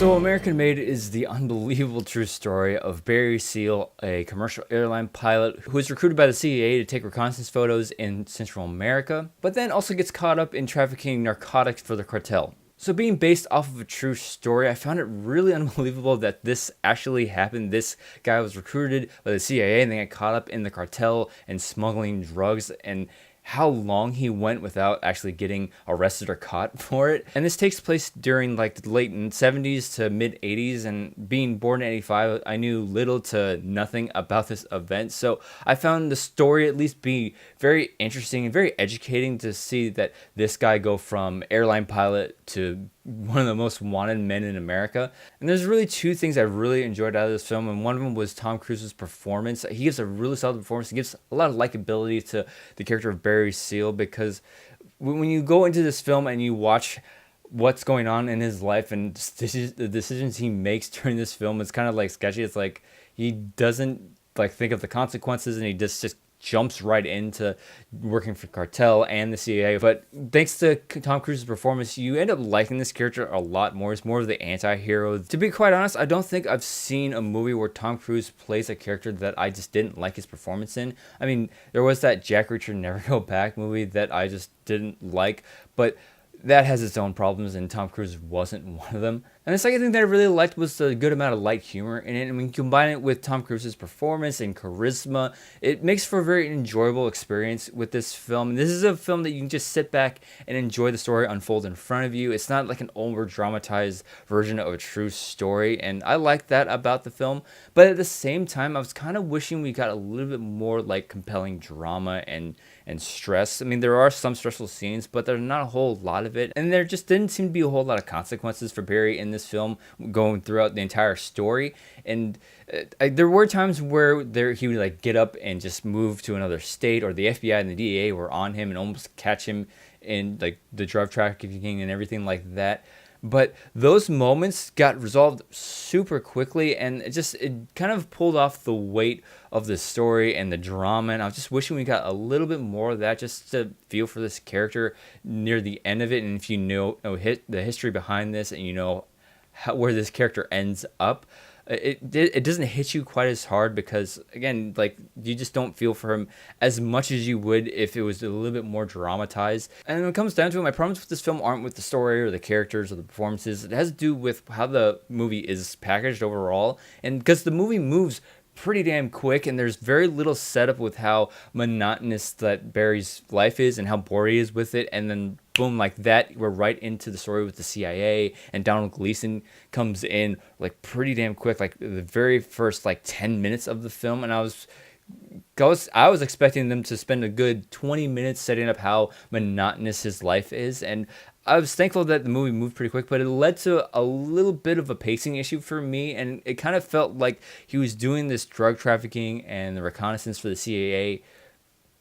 So, American Made is the unbelievable true story of Barry Seal, a commercial airline pilot who is recruited by the CIA to take reconnaissance photos in Central America, but then also gets caught up in trafficking narcotics for the cartel. So, being based off of a true story, I found it really unbelievable that this actually happened. This guy was recruited by the CIA and then got caught up in the cartel and smuggling drugs, and how long he went without actually getting arrested or caught for it. And this takes place during like the late 70s to mid 80s, and being born in 85, I knew little to nothing about this event. So I found the story at least be very interesting and very educating to see that this guy go from airline pilot to one of the most wanted men in America. And there's really two things I really enjoyed out of this film, and one of them was Tom Cruise's performance. He gives a really solid performance. He gives a lot of likability to the character of Barry Seal, because when you go into this film and you watch what's going on in his life and the decisions he makes during this film, it's kind of like sketchy. It's like he doesn't like think of the consequences, and he just jumps right into working for cartel and the CIA. But thanks to Tom Cruise's performance, you end up liking this character a lot more. He's more of the anti-hero. To be quite honest, I don't think I've seen a movie where Tom Cruise plays a character that I just didn't like his performance in. I mean, there was that Jack Reacher Never Go Back movie that I just didn't like, but that has its own problems, and Tom Cruise wasn't one of them. And the second thing that I really liked was the good amount of light humor in it. And when you combine it with Tom Cruise's performance and charisma, it makes for a very enjoyable experience with this film. And this is a film that you can just sit back and enjoy the story unfold in front of you. It's not like an over-dramatized version of a true story, and I like that about the film. But at the same time, I was kind of wishing we got a little bit more like compelling drama and stress. I mean, there are some stressful scenes, but there's not a whole lot of it. And there just didn't seem to be a whole lot of consequences for Barry in this film going throughout the entire story. And there were times where he would like get up and just move to another state, or the FBI and the DEA were on him and almost catch him in like the drug trafficking and everything like that. But those moments got resolved super quickly, and it kind of pulled off the weight of the story and the drama. And I was just wishing we got a little bit more of that, just to feel for this character near the end of it. And if you know the history behind this, and you know where this character ends up, it doesn't hit you quite as hard, because again, like, you just don't feel for him as much as you would if it was a little bit more dramatized. And when it comes down to it, my problems with this film aren't with the story or the characters or the performances. It has to do with how the movie is packaged overall, and because the movie moves pretty damn quick, and there's very little setup with how monotonous that Barry's life is and how bored he is with it, and then boom, like that, we're right into the story with the CIA, and Donald Gleason comes in like pretty damn quick, like the very first like 10 minutes of the film. And I was expecting them to spend a good 20 minutes setting up how monotonous his life is, and I was thankful that the movie moved pretty quick, but it led to a little bit of a pacing issue for me, and it kind of felt like he was doing this drug trafficking and the reconnaissance for the CIA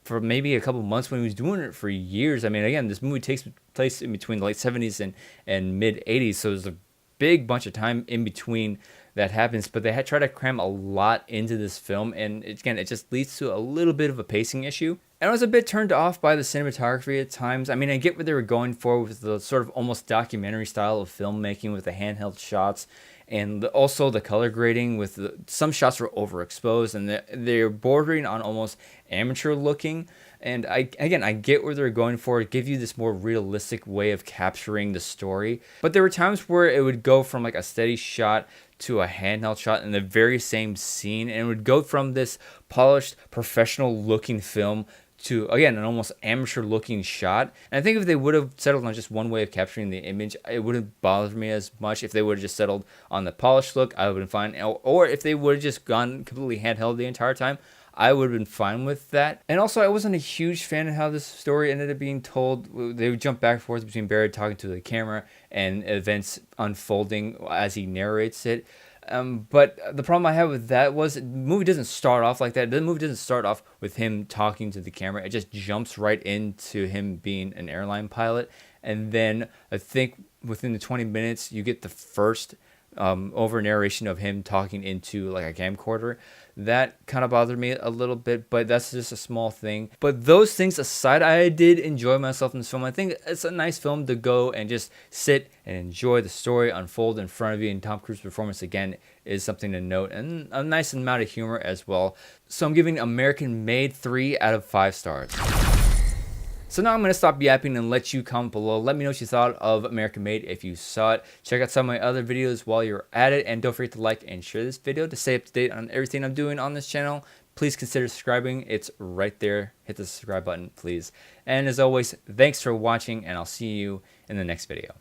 for maybe a couple months when he was doing it for years. I mean, again, this movie takes place in between the late 70s and mid 80s, so there's a big bunch of time in between that happens, but they had tried to cram a lot into this film, and it just leads to a little bit of a pacing issue. And I was a bit turned off by the cinematography at times. I mean, I get what they were going for with the sort of almost documentary style of filmmaking with the handheld shots, and also the color grading with some shots were overexposed, and they're bordering on almost amateur looking. And I get where they're going for, give you this more realistic way of capturing the story. But there were times where it would go from like a steady shot to a handheld shot in the very same scene, and it would go from this polished, professional looking film to, again, an almost amateur looking shot. And I think if they would have settled on just one way of capturing the image, it wouldn't bother me as much. If they would have just settled on the polished look, I would have been fine. Or if they would have just gone completely handheld the entire time, I would have been fine with that. And also, I wasn't a huge fan of how this story ended up being told. They would jump back and forth between Barry talking to the camera and events unfolding as he narrates it. But the problem I had with that was the movie doesn't start off like that. The movie doesn't start off with him talking to the camera. It just jumps right into him being an airline pilot. And then I think within the 20 minutes, you get the first over narration of him talking into like a camcorder. That kind of bothered me a little bit, but that's just a small thing. But those things aside, I did enjoy myself in this film. I think it's a nice film to go and just sit and enjoy the story unfold in front of you. And Tom Cruise's performance again is something to note, and a nice amount of humor as well. So I'm giving American Made 3 out of 5 stars. So now I'm going to stop yapping and let you comment below. Let me know what you thought of American Made if you saw it. Check out some of my other videos while you're at it. And don't forget to like and share this video to stay up to date on everything I'm doing on this channel. Please consider subscribing. It's right there. Hit the subscribe button, please. And as always, thanks for watching, and I'll see you in the next video.